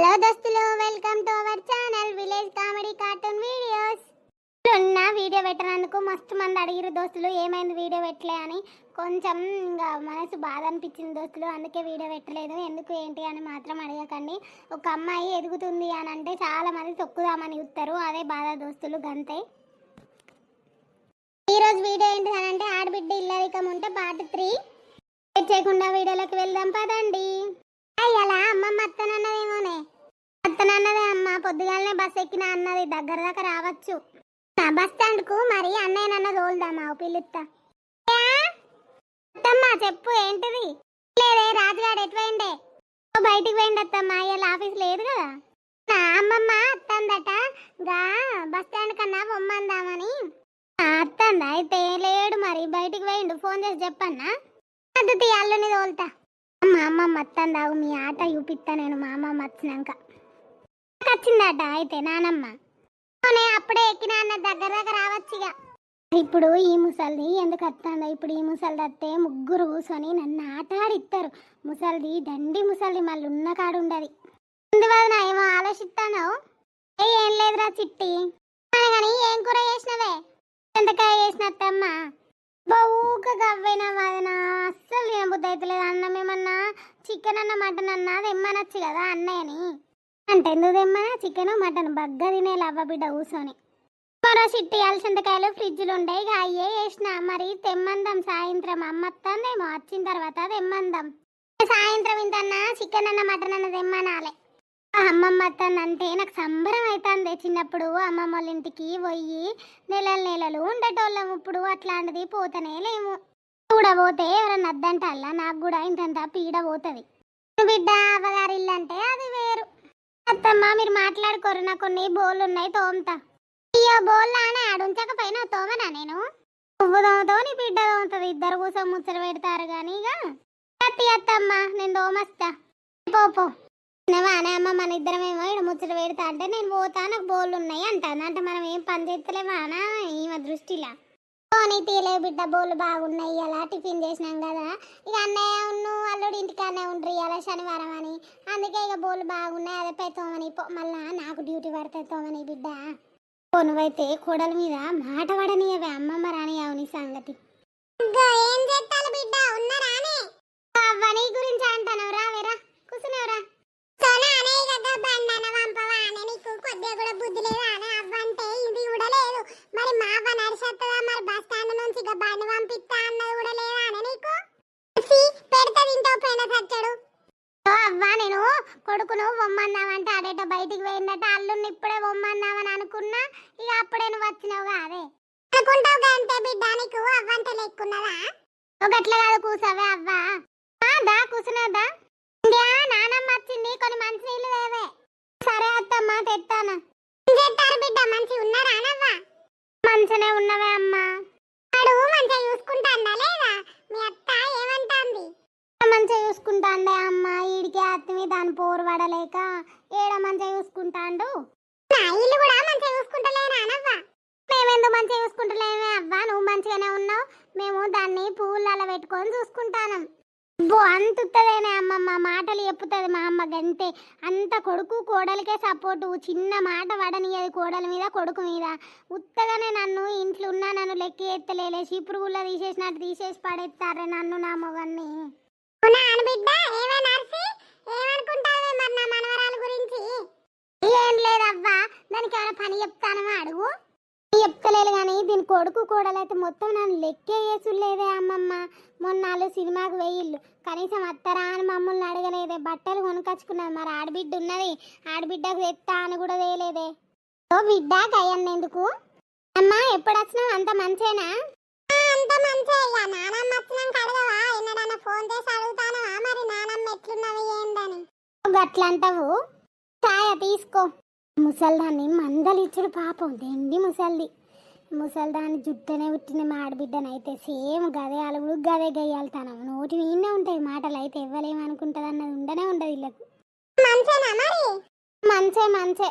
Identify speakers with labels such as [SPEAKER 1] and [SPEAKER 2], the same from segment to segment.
[SPEAKER 1] Hello దోస్తులు, welcome to our channel village comedy cartoon videos. నిన్న video పెట్టినందుకు మస్తు మంది అడిగిరు దోస్తులు, ఏమైంది వీడియో పెట్టలే అని. కొంచెం ఇంకా మనసు బాధ అనిపించింది దోస్తులు, అందుకే వీడియో పెట్టలేదు. ఎందుకు ఏంటి అని మాత్రం అడగకండి. ఒక అమ్మాయి ఎదుగుతుంది అని అంటే చాలా మంది తొక్కుదామని చూస్తారు, అదే బాధ దోస్తులు, గంతే. ఈరోజు వీడియో ఏంటి అని అంటే ఆడబిడ్డ ఇల్లరికం ఉంటే పార్ట్ 3. చేయకుండా వీడియోలోకి వెళ్దాం పదండి. అయ్యలా అమ్మమ్మ అత్తనన్నదేమోనే, అత్తనన్నదే అమ్మ. పొద్దుగాలనే బస్ ఎక్కినా అన్నది, దగ్గర దాకా రావచ్చు. బస్ స్టాండ్ కు మరి అన్నయ్య నన్న తోలుదామా, పిలుస్తా. అత్తమ్మా చెప్పు, ఏంటిది? లేదే, రాజుగాడు ఎటువైండే? బయటికి పోయింది అత్తమ్మ, ఇలా ఆఫీస్ లేదు కదా. అమ్మమ్మ అత్తందట, గా బస్ స్టాండ్ కన్నా బొమ్మందామని. అత్తందా? అయితే లేడు, మరి బయటికి పోయిండు. ఫోన్ చేసి చెప్పన్నా. అది అల్లుని తోలుతా. మా అమ్మమ్మ అత్తందావు, మీ ఆట చూపిస్తా నేను. మా అమ్మమ్మ వచ్చినాక వచ్చిందట. అయితే నానమ్మ అప్పుడే ఎక్కినా అన్న, దగ్గర దగ్గర రావచ్చుగా. ఇప్పుడు ఈ ముసల్ది ఎందుకు వస్తుందో? ఇప్పుడు ఈ ముసలిది వస్తే ముగ్గురు కూర్చొని నన్ను ఆట ఆడిస్తారు. ముసలిది దండి ముసలిది, మళ్ళీ ఉన్న కాడు ఉండదు. అందువల్ల ఏమో ఆలోచిస్తాను. ఏం లేదురా చిట్టి, కానీ ఏం కూర చేసినవే? ఎంతకాయ చేసినత్తమ్మా? ఊక గవ్వైనా వదినా, అస్సలు తినబుద్ధి అవుతలేదు. అన్నం ఏమన్నా చికెన్ అన్న మటన్ అన్నా తెమ్మనొచ్చు కదా అన్నయ్యని. అంటే ఎందుకు తెమ్మనా? చికెన్ మటన్ బగ్గ తినేలా అవ్వ బిడ్డ కూర్చొని. మరో చిట్టి అలసంతకాయలు ఫ్రిడ్జ్లు ఉండే, ఇక అయ్యే వేసిన. మరి తెమ్మందాం సాయంత్రం. అమ్మ వస్తుందేమో, వచ్చిన తర్వాత తెమ్మందాం. సాయంత్రం ఇంతన్నా చికెన్ అన్న మటన్ అన్న తెమ్మనాలే. అమ్మమ్మ అత్తందంటే నాకు సంబరం అవుతుంది. చిన్నప్పుడు అమ్మమ్మ వాళ్ళ ఇంటికి పోయి నెలలు ఉండేటోళ్ళం. ఇప్పుడు అట్లాంటిది పోతనే లేము. కూడా పోతే ఎవరన్నా అద్దంటల్లా, నాకు కూడా ఇంతంత పీడ పోతుంది. బిడ్డ అవ్వగారి ఇల్లు అంటే అది వేరు. అత్తమ్మ మీరు మాట్లాడుకోరు, నాకు కొన్ని బోళ్ళు ఉన్నాయి, తోముతా. అయ్యో బోల్లా అని ఆడుంచకపోయినా తోమనా నేను? నువ్వు తోముతావు, నీ బిడ్డ తోముతుంది. ఇద్దరు కూర్చొని ముచ్చట పెడతారు కానీ ఇక అత్తమ్మ నేను తోమస్తా. పోపో అనే అమ్మ, మన ఇద్దరమేమో ఇక్కడ ముచ్చట పెడతా అంటే నేను పోతా, నాకు బోళ్ళు ఉన్నాయి అంటాను. అంటే మనం ఏం పని చేస్తలేమా అనా ఈమె దృష్టిలా? పోనీ తీలే బిడ్డ, బోళ్ళు బాగున్నాయి. అలా టిఫిన్ చేసినాం కదా, ఇక అన్నయ్య నువ్వు అల్లుడి ఇంటికానే ఉండ్రి ఇలా శనివారం అని. అందుకే ఇక బోళ్ళు బాగున్నాయి, అదే పోయి తోమని. మళ్ళా నాకు డ్యూటీ పడితే తోమని బిడ్డ. నువ్వైతే కోడల మీద మాట పడనియవే, అమ్మమ్మ రానియావు నీ సంగతి. ఏం చేస్తాను బిడ్డ, ఉన్నారానే? అవ్వని గురించి అంటాను. రావేరా, కూర్చున్నావురా. కొద్దిగా కూడా బుద్ధి లేదు అని అవ్వంటే ఇది కూడా లేదు. మరి మా అవ్వ నడిచేస్తుందా? మరి బస్ స్టాండ్ నుంచి ఇక బండి పంపిస్తా అన్నది కూడా లేదా అని నీకు? పెడతా తింటావు పైన చచ్చాడు. అవ్వ నేను కొడుకును బొమ్మన్నావంటే అడేటో బయటికి పోయిందట, అల్లుని ఇప్పుడే బొమ్మన్నావని అనుకున్నా. ఇక అప్పుడే నువ్వు వచ్చినావు కాదే అనుకుంటావు. అంతే బిడ్డ, నీకు అవ్వంటే లెక్కున్నదా? ఒకట్లా కాదు, కూసావే అవ్వ. దా కూసునేదా? నానమ్మ వచ్చింది, కొన్ని మంచి నీళ్ళు లేవే. సరే అత్తమ్మ తెస్తాను. బిడ్డ మంచి ఉన్నారా అనవ్వా? మంచినే ఉన్నవే అమ్మా. అడుగు మంచిగా చూసుకుంటాందా లేదా? మీ అత్త ఏమంటాంది? మంచిగా చూసుకుంటాండే అమ్మ. ఈడికి అత్తిమి దాని పోరు పడలేక ఏడ మంచిగా చూసుకుంటాండు. ఇల్లు కూడా మంచిగా చూసుకుంటలేనా అనవ్వా? మేమెందుకు మంచిగా చూసుకుంటలేమే అవ్వా, నువ్వు మంచిగానే ఉన్నావు. మేము దాన్ని పువ్వులలో పెట్టుకొని చూసుకుంటాను. అంతుత్తదేనే అమ్మమ్మ, మాటలు చెప్పుతుంది మా అమ్మ గంతే. అంత కొడుకు కోడలికే సపోర్టు. చిన్న మాట పడనియది కోడల మీద కొడుకు మీద. ఉత్తగానే నన్ను ఇంట్లో ఉన్నా నన్ను లెక్క ఎత్తలేలే, చీపురుగుల్లో తీసేసినట్టు తీసేసి పడేస్తారే నన్ను నా మొగన్ని. ఏం లేదవ్వా, దానికి ఏమైనా పని చెప్తానమా అడుగు. చెప్తలేదు కానీ దీని కొడుకు కోడలైతే మొత్తం నన్ను లెక్కే చేసులేదే అమ్మమ్మ. మొన్నాళ్ళు సినిమాకు వెయ్యిళ్ళు, కనీసం అత్తరా అని మమ్మల్ని అడగలేదే. బట్టలు కొనుకొచ్చుకున్నది, మరి ఆడబిడ్డ ఉన్నది, ఆడబిడ్డకు తెత్తా అని కూడా వేయలేదే. ఓ బిడ్డ గయ్యన్నెందుకు అమ్మా? ఎప్పుడు వచ్చినావు? అంత మంచేనా? అంత మంచే. ఇక నానమ్మ వచ్చినాక అడగవా? ఎన్నడన్నా ఫోన్ చేసి అడుగుతానవా మరి నానమ్మ ఎట్లున్నవి ఏందని? గట్లంటావు. ఛాయ తీసుకో. ముసల్దాన్ని మందలిచ్చుడు పాపం, దెండి ముసల్ది. ముసల్దాన్ని జుట్టనే పుట్టిన మా ఆడబిడ్డనైతే సేమ్ గదే అలుగుడు గదే గయ్యాలుతాను. నోటి వీనే ఉంటాయి మాటలు, అయితే ఇవ్వలేమనుకుంటుంది అన్నది ఉండనే ఉండదు ఇళ్ళకు. మంచేనా మరి? మంచే మంచే.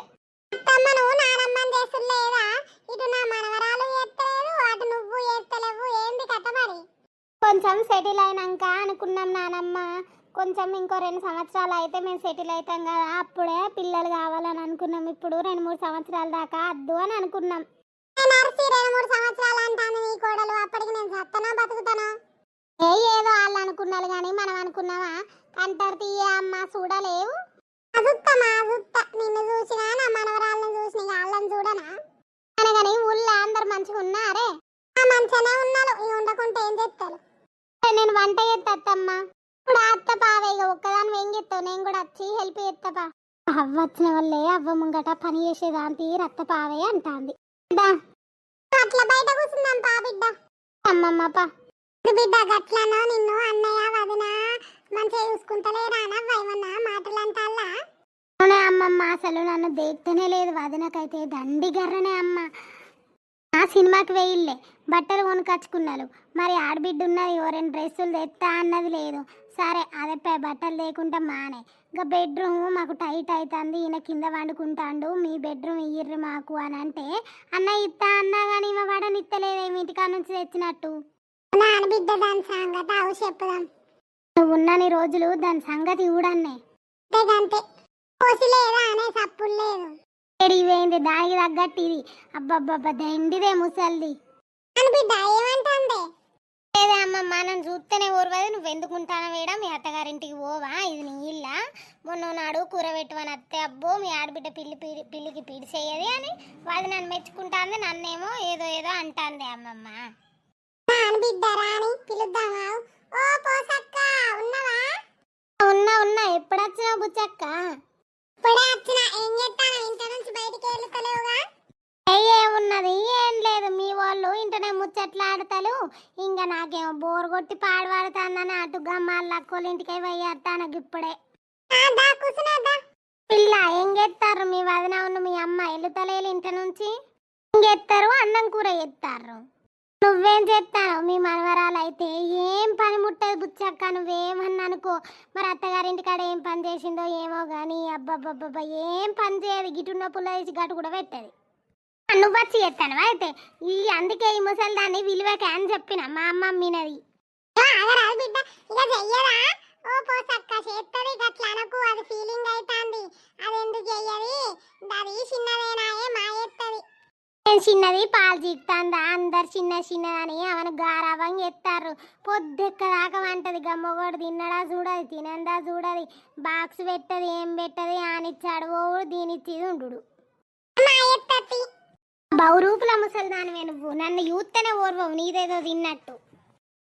[SPEAKER 1] నువ్వు నానమ్మని చేస్తలేదా? ఇటు నా మనవరాలు చేస్తలేదు, అటు నువ్వు చేస్తలేవు, ఏంది కథ మరి? కొంచెం సెటిల్ అయినాక అనుకున్నాం నానమ్మ, కొంచెం ఇంకో 2 సంవత్సరాలు అయితే మేము సెటిల్ అవుతాం కదా, అప్పుడే పిల్లలు కావాలని అనుకున్నాం. ఇప్పుడు 2-3 సంవత్సరాల దాకా వద్దు అని అనుకున్నాం. 2-3 సంవత్సరాలు అంటాను నీ కోడలు, అప్పటికి నేను చస్తానో బతుకుతానో ఏదో వాళ్ళు అనుకున్నారు కానీ మనం అనుకున్నావా? కంటారు తీయ అమ్మ చూడలేవు. అదుత్తమా అదుత్త, నిన్ను చూసినా నా మనవరాళ్ళని చూసిన వాళ్ళని చూడనా అనగాని ఊళ్ళో అందరు మంచిగా ఉన్నారే. మంచిగానే ఉన్నారు, ఇక ఉండకుంటే ఏం చెప్తారు. నేను వంట చేత్తమ్మా, ఇప్పుడు అత్త పావే, ఇక ఒక్కదాని ఏం చెప్తావు, నేను కూడా వచ్చి హెల్ప్ చేస్తాపా. అవ్వ వచ్చిన వాళ్ళే అవ్వ ముంగట పని చేసేదాంతి రత్త పావే అంటాంది. అట్లా బయట కూర్చుందాం పా బిడ్డ. అమ్మమ్మపా బిడ్డ గట్లనో నిన్ను అన్నయ్య వదిన మంచిగా చూసుకుంటలేరా ఏమన్నా మాటలు అంటాలా? అమ్మమ్మ అసలు నన్ను దేక్తనే లేదు, వదినకైతే దండి గర్రనే అమ్మ. ఆ సినిమాకి వేయిల్లే బట్టలు కొనుకొచ్చుకున్నారు, మరి ఆడబిడ్డ ఉన్నది ఓ 2 డ్రెస్సులు తెస్తా అన్నది లేదు. సరే అదే బట్టలు లేకుండా మానే. ఇంకా బెడ్రూమ్ మాకు టైట్ అవుతుంది, ఈయన కింద వండుకుంటాడు, మీ బెడ్రూమ్ ఇయ్యర్రు మాకు అని అంటే అన్న ఇస్తా అన్నా కానీ ఇవ వాడనిత్తలేదేమి ఇంటికాడ నుంచి తెచ్చినట్టు. బిడ్డ దాని సంగతి అవు చెప్పుదాం, నువ్వు ఉన్నని రోజులు దాని సంగతి చూడన్నే. అంతే కోసిలేదా అనే సప్పులు లేదు. ఏడిపోయింది దానికి తగ్గట్టు ఇది. అబ్బబ్బబ్బా దండిదే ముసల్ది అని బిడ్డ ఏమంటుంది. లేదే అమ్మమ్మ, నన్ను చూస్తేనే ఊరవదు, నువ్వు ఎందుకుంటానో వేడా, మీ అత్తగారింటికి పోవా, ఇది నీ ఇల్లా, మొన్న నాడు కూర పెట్టువని అత్తే అబ్బో మీ ఆడబిడ్డ పిల్లికి పిడిచేయది అని వాది నన్ను మెచ్చుకుంటాంది, నన్నేమో ఏదో ఏదో అంటాంది అమ్మమ్మ. బిడ్డ రాని పిలుద్దామా? ఓ పోసక్క ఉన్నావా? ఉన్నా ఎప్పుడు వచ్చినావు బుచ్చక్క? ఇప్పుడే వచ్చినా. ఏం చేస్తాను, ఇంటి నుంచి బయటికి వెళ్ళుతలేవుగా? ఏమున్నది ఏం లేదు, మీ వాళ్ళు ఇంటనే ముచ్చట్లాడతారు, ఇంకా నాకేమో బోర్ కొట్టి పాడబడుతుందని అటు గమ్మాల అక్కోళ్ళ ఇంటికి పోయేస్తాను ఇప్పుడే. పిల్ల ఏం చేస్తారు మీ వదిన ఉన్న మీ అమ్మ వెళ్తలేదు ఇంటి నుంచి? ఏం చేస్తారు, అన్నం కూర చేస్తారు. నువ్వేం చేస్తావు? మీ మనవరాలు అయితే ఏం పని ముట్టదు బుచ్చక్క, నువ్వేమన్నా అనుకో. మరి అత్తగారింటి కాడ ఏం పని చేసిందో ఏమో కానీ అబ్బబ్బబ్బబ్బా ఏం పని చేయదు, గిటున్న పుల్ల వేసి గటు కూడా పెట్టదు. నువ్వు వచ్చి చేస్తాను అయితే అందుకే ఈ ముసలి దాన్ని విలువకే అని చెప్పిన మా అమ్మ మీనది. బిడ్డ ఇక చెయ్యరా? ఓ పోసక్క చేస్తుంది గట్లా అనకు, అది ఫీలింగ్ అవుతుంది, అది ఎందుకు చెయ్యది, అది చిన్నదేనాయే మాయేస్తుంది. చిన్నది పాలు చీకుతాందా, అందరు చిన్నదని అవను గారాభం చేస్తారు. పొద్దెక్కదాకా వంటది, గమ్మగోడు తిన్నడా చూడది, తినందా చూడది, బాక్స్ పెట్టది, ఏం పెట్టది, ఆనిచ్చాడు ఓడు దీనిచ్చేది ఉండు. బౌరూపుల ముసలి దానివే నువ్వు, నన్ను యూత్తనే ఓర్వవు నీదేదో తిన్నట్టు.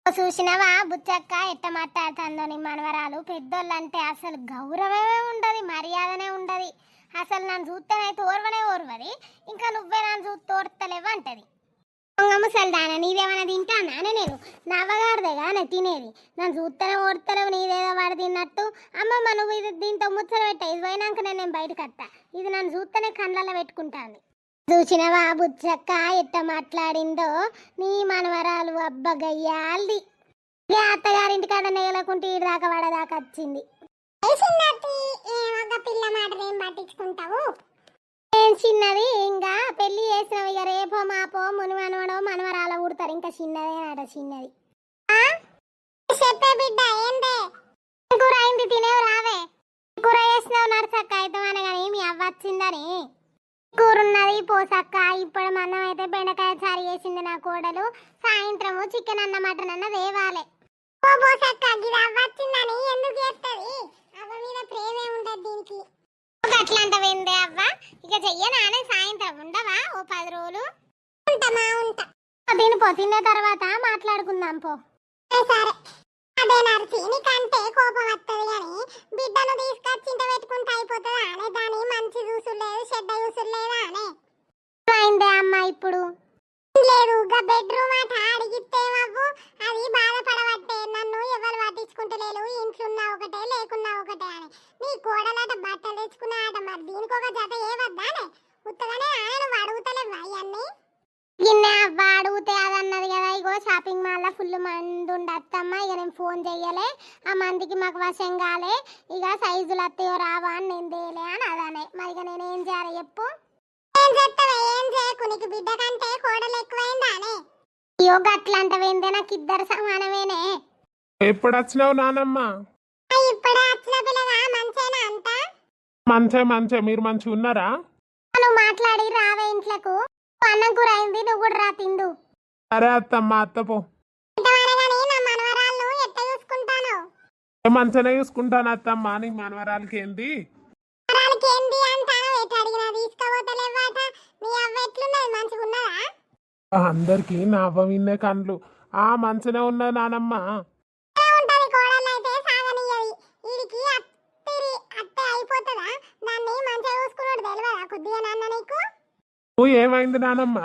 [SPEAKER 1] చూసినవా బుచ్చక్క ఎట్ట మాట్లాడుతుందో నీ మనవరాలు? పెద్దోళ్ళంటే అసలు గౌరవమే ఉండదు, మర్యాదనే ఉండదు. అసలు నన్ను చూస్తేనైతే ఓర్వది, ఇంకా నువ్వే నన్ను చూస్తే ఓర్తలేవు అంటది. దొంగ ముసలి దాన, నీదేమైనా తింటానా నేను? నవ్వగాడదేగా నేను తినేది, నన్ను చూస్తేనే ఓర్తలేవు, నీదేదో వాడు తిన్నట్టు. అమ్మమ్మ నువ్వు ఇది దీంతో ముచ్చట పెట్టా, ఇది పోయినాక నేను బయటకు వస్తా, ఇది నన్ను చూస్తేనే కళ్ళల్లో పెట్టుకుంటాను. చూసినవా బుచ్చక్క ఎట్ట మాట్లాడిందో నీ మనవరాలు? అబ్బగయ్యాల్ది. అత్తగారింటి కాడ నేలకుంటే ఈ దాకా వాడదాకా వచ్చింది. పిల్ల మాటలు ఏం పట్టించుకుంటావు? ఏం చిన్నది, ఇంకా పెళ్లి చేసినవి ఇక రేపో మాపో మునిమనవడో మనవరాల ఊడతారు, ఇంకా చిన్నదేనాట చిన్నది. చెప్పే బిడ్డ ఏందే కూర అయింది, తినేవి రావే. కూర చేసినావు నడుసక్క అయితే అనగాని మీ అవ్వ వచ్చిందని. కూరున్నది పోసక్క, ఇప్పుడు అన్నం అయితే బెండకాయ చారు చేసింది నా కోడలు, సాయంత్రము చికెన్ అన్న మటన్ అన్న దేవాలే. పోసక్క ఇది అవ్వ వచ్చిందని ఎందుకు చేస్తుంది? అవ్వ మీద ప్రేమే ఉండదు దీనికి. అట్లాంటి వెందే అవ్వ, ఇక చెయ్యనానే సాయంత్రం ఉండవా ఓ 10 రోజులు? ఉంటా తిన్న తర్వాత మాట్లాడుకుందాం పో. సరే అదే నర్సి, నీకంటే కోపం వస్తుంది కానీ బిడ్డను తీసుకొచ్చి ఇంట పెట్టుకుంటే అయిపోతుందా అనే? దాని మంచి చూసులు లేదు, చెడ్డ చూసులు లేదా అనే? అయిందే అమ్మ ఇప్పుడు లేదు, బెడ్రూమ్ అట అడిగితేమవ్వు, అది బాధపడబట్టే నన్ను ఎవరు పట్టించుకుంటలేరు, ఇంట్లో ఉన్నా ఒకటే లేకున్నా ఒకటే అని. నీ కోడలట బట్టలు తెచ్చుకున్నా అట, మరి దీనికి ఒక జత ఏవద్దానే? ఉత్తగానే ఆనే నువ్వు అడుగుతలేవా ఇవన్నీ? గిన్నె అవ్వ అడుగుతే అదన్నది కదా, ఇగో షాపింగ్ మాల్ లో ఫుల్ మంది ఉండత్తమ్మ, ఇక నేను ఫోన్ చెయ్యలే, ఆ మందికి మాకు వశం కాలే, ఇక సైజులు అత్తయో రావా అని నేను తేలే అని అదనే. మరి ఇక నేను ఏం చేయాలి చెప్పు? ఏం చేస్తావా? ఏం చేయకు, నీకు బిడ్డ కంటే కోడలు ఎక్కువైందానే? అయ్యో గట్లంటవేందే, నాకు ఇద్దరు సమానమేనే.
[SPEAKER 2] ఎప్పుడు వచ్చినావు నానమ్మ?
[SPEAKER 1] ఇప్పుడే
[SPEAKER 2] మంచిగా మీరు మంచిగా ఉన్నారా?
[SPEAKER 1] నువ్వు మాట్లాడి రావే ఇంట్లకు. అన్నం కూర అయింది, నువ్వు కూడా రా తిందు.
[SPEAKER 2] సరే అత్తమ్మ అత్తపో.
[SPEAKER 1] ఇంతవరగాని నా మనవరాళ్ళు ఎట్ట చూసుకుంటాను?
[SPEAKER 2] మంచిగానే చూసుకుంటాను అత్తమ్మ. నీ మనవరాలకి ఏంది?
[SPEAKER 1] మనవరాలకి ఏంది అంటాను. ఎటు అడిగినా తీసుకోపోతలేవాట. మీ అవ్వ ఎట్లున్నది, మంచిగా ఉన్నదా?
[SPEAKER 2] అందరికి నా అవ్వ విన్నే కండ్లు. మంచిగానే ఉన్నది నానమ్మ.
[SPEAKER 1] ఉంటది కోడలు అయితే సాగనియ్యది. వీడికి అత్తే అయిపోతుందా? దాన్ని మంచిగా చూసుకున్నాడు తెలియదా కొద్దిగా నాన్న నీకు?
[SPEAKER 2] నువ్వు ఏమైంది నానమ్మ?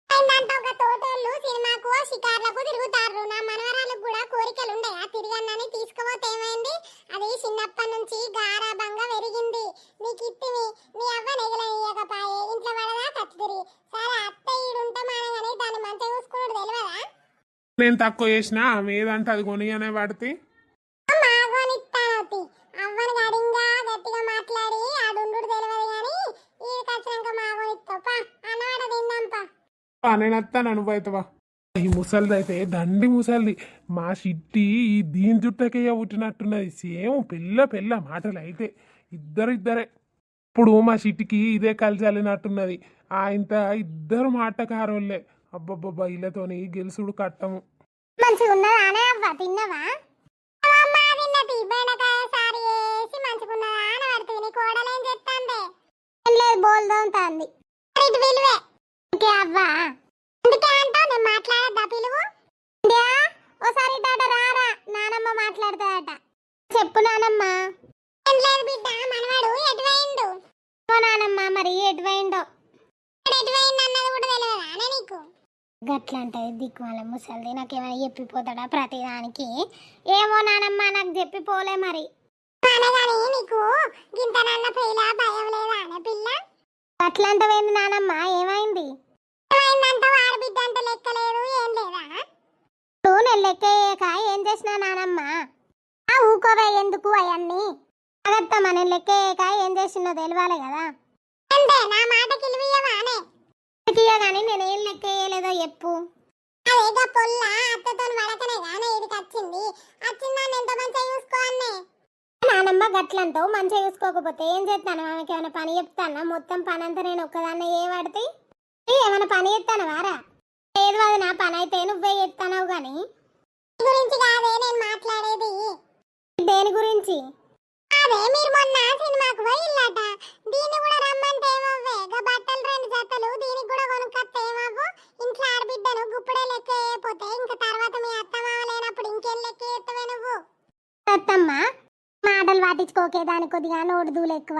[SPEAKER 1] అయిందంటే ఒక తోటోళ్ళు సినిమాకు షికార్లకు తిరుగుతారు. నా మనవరాలకు కూడా కోరికలు ఉండయా? తిరిగన్నని తీసుకుపోతే ఏమైంది? అది చిన్నప్పటి నుంచి గారాబంగా పెరిగింది. నీకు ఇత్తివి నీ అవ్వ నెగలనియకపాయే. ఇంట్లో పడదా కత్తిరి. సరే అత్తయ్యుడు ఉంటా మానగానే దాన్ని మంచిగా చూసుకున్నాడు తెలియదా?
[SPEAKER 2] నేను తక్కువ చేసినా ఆమె ఏదంటే అది కొనియనే పడితే
[SPEAKER 1] మాగోనిస్తానవుతి. అవ్వని గడింగా గట్టిగా మాట్లాడి ఆడుండు తెలియదు గాని ఈ కచ్చినాక మాగోనిస్తావు. అన్నమాట తిందాంపా.
[SPEAKER 2] నేను వస్తాను నువ్వైతవా. ఈ ముసలిది అయితే దండి ముసలిది. మా చిట్టి ఈ దీని జుట్టకే పుట్టినట్టున్నది. సేమ్ పిల్ల మాటలు అయితే ఇద్దరే. ఇప్పుడు మా చిట్టికి ఇదే కలిసి వెళ్ళినట్టున్నది. ఇంత ఇద్దరు మాటకారోళ్ళే. అబ్బబ్బబ్బా ఇళ్ళతోని గెలుసుడు కట్టము.
[SPEAKER 1] మంచిగా ఉన్నదా అనే అవ్వ? తిన్నవా? అమ్మా తిన్నది. బెండకాయ సారి వేసి మంచిగా ఉన్నదా అని పడుతుంది. నీ కోడలేం చెప్తాంది? ఏం లేదు, బోల్ దోంతాంది. ఇటు పిలువే. ఇంకే అవ్వ అందుకే అంటావు నేను మాట్లాడద్దా? పిలువు. ఓసారి ఇటాట రారా, నానమ్మ మాట్లాడతాదట. చెప్పు నానమ్మ. ఏం లేదు బిడ్డ, మనవాడు ఎటు పోయిండు? ఓ నానమ్మ, మరి ఎటు పోయిండో? ఎటు పోయిండు అన్నది కూడా తెలియదా నీకు? గట్లంటది దిక్కుమాల ముసలిది. నాకేమైనా చెప్పిపోతాడా ప్రతిదానికి? ఏమో నానమ్మ, నాకు చెప్పిపోలే మరి. అనగాని నీకు గింతనన్న పేలా భయం లేదా అనే పిల్ల? గట్లంటవేంది నానమ్మ? ఏమైంది? ఏమైందంట? వాడి బిడ్డ అంటే లెక్కలేదు ఏం లేదా? నువ్వు నేను లెక్కేయక ఏం చేసినా నానమ్మ? ఊకోవే, ఎందుకు అవన్నీ? అగత్తమ్మ, నేను లెక్కేయక ఏం చేసినో తెలియాలి కదా. అంతే, నా మాటకి ఇలువయ్యవానే కానీ నేనేం లెక్కేయలేదో చెప్పు. అదేగా పొల్ల అత్తతో వడకనే గానే ఇడికి వచ్చింది. వచ్చిందాన్ని ఎంత మంచిగా చూసుకోవాలనే. నానమ్మ గట్లంటావు. మంచిగా చూసుకోకపోతే ఏం చేస్తాను? ఆమెకి ఏమైనా పని చెప్తానా? మొత్తం పని అంతా నేను ఒక్కదాన్ని ఏ పడితే ఏమైనా పని చేస్తాను వారా? లేదు, అది నా పని అయితే నువ్వే చెప్తానవు గాని గురించి కాదే నేను మాట్లాడేది. దేని గురించి? అదే మీరు మొన్న సినిమాకు పోయిల్లట. దీన్ని కూడా రమ్మంటే ఏమవ్వే? బట్టలు 2 జతలు దీనికి కూడా కొనుక్కొస్తే ఏమవ్వు? ఇంట్లో ఆడబిడ్డను గుప్పుడే లెక్క వేయకపోతే ఇంకా తర్వాత మీ అత్తమామ లేనప్పుడు ఇంకేం లెక్క వేస్తావే నువ్వు? అత్తమ్మ మాటలు పట్టించుకోకే, దాని కొద్దిగా నోటు దూలు ఎక్కువ.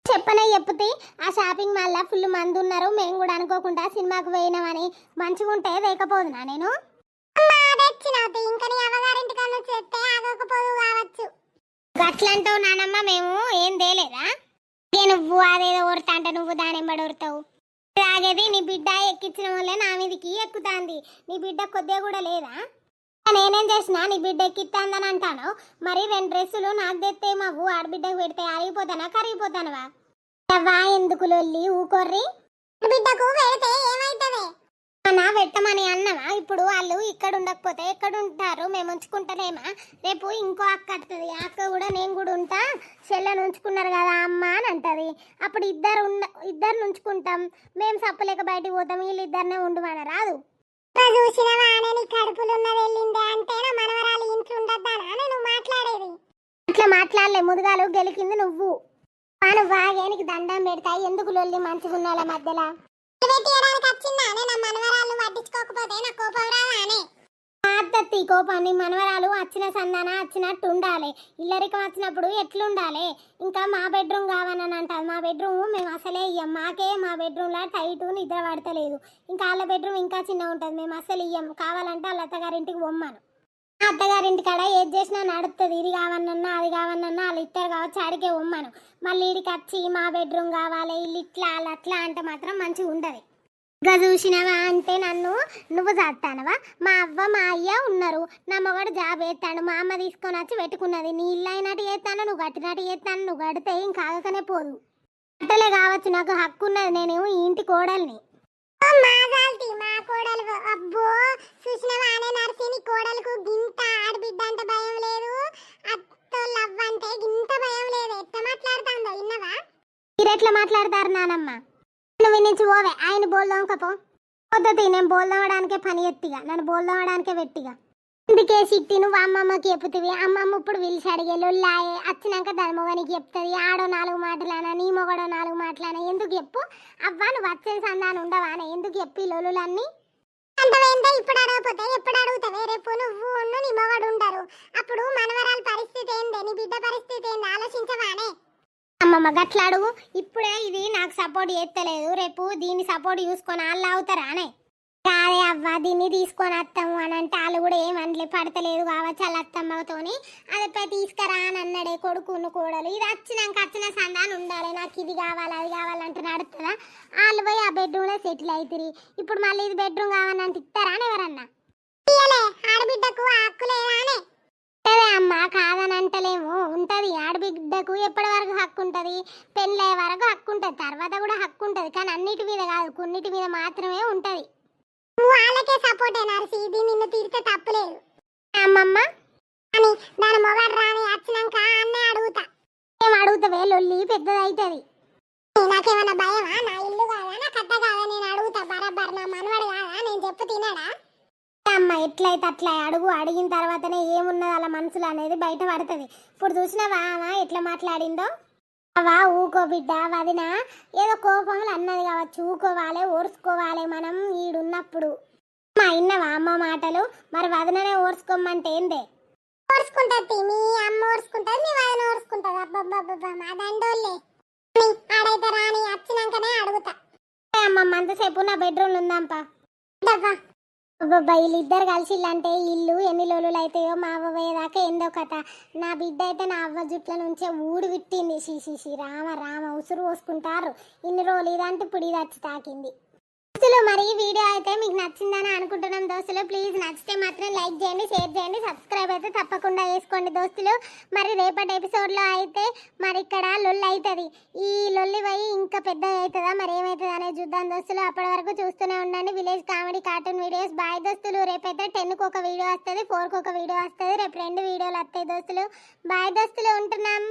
[SPEAKER 1] చెప్పనే చెప్తే ఆ షాపింగ్ మాల్లో ఫుల్ మంది ఉన్నారు. మేము కూడా అనుకోకుండా సినిమాకు పోయినామని మంచిగా ఉంటే లేకపోదునా నేను? తెచ్చినవుతి ఇంకా నీ అవ్వగారింటి కన్నా చెప్తే ఆగకపోదు కావచ్చు. గట్లంటావు నానమ్మ, మేము ఏం తేలేదా? నువ్వు అదేదో ఓడతా అంటే నువ్వు దాని ఎంబడి ఓడతావు. తాగేది నీ బిడ్డ ఎక్కించిన వల్లే నా మీదకి ఎక్కుతాంది. నీ బిడ్డ కొద్దిగా కూడా లేదా? నేనేం చేసినా నీ బిడ్డ ఎక్కిస్తాందని అంటాను. మరి 2 డ్రెస్సులు నాకు తెస్తే మావు ఆడబిడ్డకు పెడితే అరిగిపోతానా కరిగిపోతానవా? అవ్వా ఎందుకు లొల్లి? ఊకొర్రి. బిడ్డకు పెడితే ఏమైతుంది? నా పెట్టమని అన్నవా? ఇప్పుడు వాళ్ళు ఇక్కడ ఉండకపోతే ఎక్కడ ఉంటారు? మేము ఉంచుకుంటారేమా? రేపు ఇంకో అక్క వస్తుంది. అక్క కూడా నేను కూడా ఉంటా, చెల్లెని ఉంచుకున్నారు కదా అమ్మ అని అంటది. అప్పుడు ఇద్దరు ఉంచుకుంటాం. మేము సప్పలేక బయటికి పోతాం. వీళ్ళిద్దరినే ఉండమన రాదు. చూసిన వానే నీ కడుపులు ఉన్నది వెళ్ళిందే అంటే నా మనవరాలు ఇంట్లో ఉండద్దానా నువ్వు మాట్లాడేది? అట్లా మాట్లాడలే, ముదుగాలు గెలికింది నువ్వు. పాను బాగా నీకు దండం పెడతాయి. ఎందుకు లొల్లి మంచిగా ఉన్నాళ్ళ మధ్యలో? వచ్చిందానే నా మనవరాలు పట్టించుకోకపోతే నా కోపం రాదానే? అత్తత్తి కోపాన్ని మనవరాలు వచ్చిన సందాన వచ్చినట్టు ఉండాలి. ఇల్లరికం వచ్చినప్పుడు ఎట్లుండాలి? ఇంకా మా బెడ్రూమ్ కావాలని అంటారు. మా బెడ్రూమ్ మేము అసలే ఇయ్యం. మాకే మా బెడ్రూమ్లో టైట్ నిద్ర పడతలేదు. ఇంకా వాళ్ళ బెడ్రూమ్ ఇంకా చిన్న ఉంటుంది. మేము అసలు ఇయ్యం. కావాలంటే వాళ్ళ అత్తగారింటికి పొమ్మను. అత్తగారింటి కాడ ఏది చేసినా నడుస్తుంది. ఇది కావన్నన్నా అది కావన్నన్నా వాళ్ళు ఇద్దరు కావచ్చు ఆడికే పొమ్మను. మళ్ళీ ఇడికి వచ్చి మా బెడ్రూమ్ కావాలి ఇల్లు ఇట్లా వాళ్ళు అట్లా అంటే మాత్రం మంచిగా ఉండదు. ఇంకా చూసినవా అంటే నువ్వు చేస్తానవా? మా అవ్వ మా అయ్య ఉన్నారు. నా మొగడు జాబ్ చేస్తాడు. మా అమ్మ తీసుకొని వచ్చి పెట్టుకున్నది. నీ ఇల్లు అయినట్టు చేస్తాను, నువ్వు కట్టినట్టు చేస్తాను. నువ్వు కడితే ఇంకా ఆగకనే పోదు. కట్టలే కావచ్చు, నాకు హక్కు ఉన్నది. నేను ఈ ఇంటి కోడల్ని. చూసుకోతి మా కోడలు అబ్బో చూసినవానే నర్సిని కోడలకు గింత ఆడబిడ్డ అంటే భయం లేదు అత్తోళ్ళవ్వ అంటే గింత భయం లేదు ఎట్ట మాట్లాడుతాందో విన్నవా మీరెట్లా మాట్లాడతారు నానమ్మ నువ్వు నుంచి పోవే ఆయన బోల్దాంకపో పొద్దుతి నేను బోల్దామడానికే పని ఎత్తిగా నన్ను బోల్దామడానికే పెట్టిగా అందుకే సిట్టి నువ్వు అమ్మమ్మకి చెప్పుతివి అమ్మమ్మ ఇప్పుడు పిలిచి అడిగే లొల్లాయే వచ్చినాక దాని మొగనికి చెప్తుంది ఆడో 4 మాటలనా నీ మొగడో 4 మాటలనా ఎందుకు చెప్పు అవ్వ నువ్వు వచ్చే సందాన్ని ఉండవానే ఎందుకు చెప్పి లొల్లులన్నీ అంతవేంటే ఇప్పుడు అడగపోతే ఎప్పుడు అడుగుతావే రేపు నువ్వు నీ మొగడు ఉంటారు అప్పుడు మనవరాల పరిస్థితి ఏందే నీ బిడ్డ పరిస్థితి ఏంది ఆలోచించవానే అమ్మమ్మ గట్ల అడుగు ఇప్పుడే ఇది నాకు సపోర్ట్ చేస్తలేదు రేపు దీన్ని సపోర్ట్ చూసుకొని వాళ్ళు అవుతారానే కాదే అవ్వ దీన్ని తీసుకొని వస్తాము అని అంటే వాళ్ళు కూడా ఏమనలే పడతలేదు కావచ్చు వాళ్ళ అత్తమ్మతోని అదే తీసుకురా అని అన్నాడే కొడుకును కోడలు ఇది వచ్చిన సందాన్ని ఉండాలి నాకు ఇది కావాలి అది కావాలంటే నడుతుందా వాళ్ళు పోయి ఆ బెడ్రూమ్లో సెటిల్ అవుతుంది ఇప్పుడు మళ్ళీ ఇది బెడ్రూమ్ కావాలంటే ఇస్తారా అని ఎవరన్నా ఆడబిడ్డకు హక్కు లేదానే అమ్మ కాదని అంటలేము ఉంటది ఆడబిడ్డకు ఎప్పటి వరకు హక్కు ఉంటది పెళ్ళే వరకు హక్కు ఉంటది తర్వాత కూడా హక్కు ఉంటది కానీ అన్నిటి మీద కాదు కొన్నిటి మీద మాత్రమే ఉంటది నువ్వు వాళ్ళకే సపోర్ట్ నర్సి ఇది నిన్ను తీరితే తప్పులేదు అమ్మమ్మ అని దాని మొగడు రాని వచ్చినాక అన్నే అడుగుతా ఏం అడుగుతావే లొల్లి పెద్దదైతుంది నాకేమన్నా భయమా నా ఇల్లు కాదా నా కట్ట కాదా నేను అడుగుతా బరాబర్ నా మనవాడు కాదా నేను చెప్పు తినాడా అమ్మ ఎట్లయితే అట్లా అడుగు అడిగిన తర్వాతనే ఏమున్నది అలా మనసులో అనేది బయట పడుతుంది ఇప్పుడు చూసినావా ఎట్లా మాట్లాడిందో అవా ఊకో బిడ్డ వదిన ఏదో కోపంలో అన్నది కావచ్చు ఊకోవాలి ఓర్చుకోవాలి మనం ఈడున్నప్పుడు మా ఇన్నవా అమ్మ మాటలు మరి వదిననే ఓర్చుకోమంటే ఏందే ఓర్చుకుంటది మీ అమ్మ ఓర్చుకుంటది మీ వదిన ఓర్చుకుంటది అబ్బబ్బబ్బా మా దండోళ్ళే ఆడైతే రాని వచ్చినాకనే అడుగుతా అమ్మమ్మ అంతసేపు నా బెడ్రూమ్ ఉందాంపా అబ్బబ్బా వీళ్ళిద్దరు కలిసిల్లంటే ఇల్లు ఎన్ని లోలులు అవుతాయో మా అవ్వ పోయేదాకా ఏందో కథ నా బిడ్డ అయితే నా అవ్వ జుట్ల నుంచే ఊడు విట్టింది షీ రామ రామ ఉసురు పోసుకుంటారు ఇన్ని రోజులు ఇదంటే ఇప్పుడు ఇది వచ్చి తాకింది దోస్తులు మరి ఈ వీడియో అయితే మీకు నచ్చిందని అనుకుంటున్నాం దోస్తులు ప్లీజ్ నచ్చితే మాత్రం లైక్ చేయండి షేర్ చేయండి సబ్స్క్రైబ్ అయితే తప్పకుండా చేసుకోండి దోస్తులు మరి రేపటి ఎపిసోడ్లో అయితే మరి ఇక్కడ లొల్లి అవుతుంది ఈ లొల్లి పోయి ఇంకా పెద్దగా అవుతుందా మరి ఏమవుతుంది అనేది చూద్దాం దోస్తులు అప్పటి వరకు చూస్తూనే ఉండండి village comedy cartoon videos bye దోస్తులు రేపైతే 10కి ఒక వీడియో వస్తుంది 4కి ఒక వీడియో వస్తుంది రేపు 2 వీడియోలు వస్తాయి దోస్తులు బాయ్ దోస్తులు ఉంటున్నాం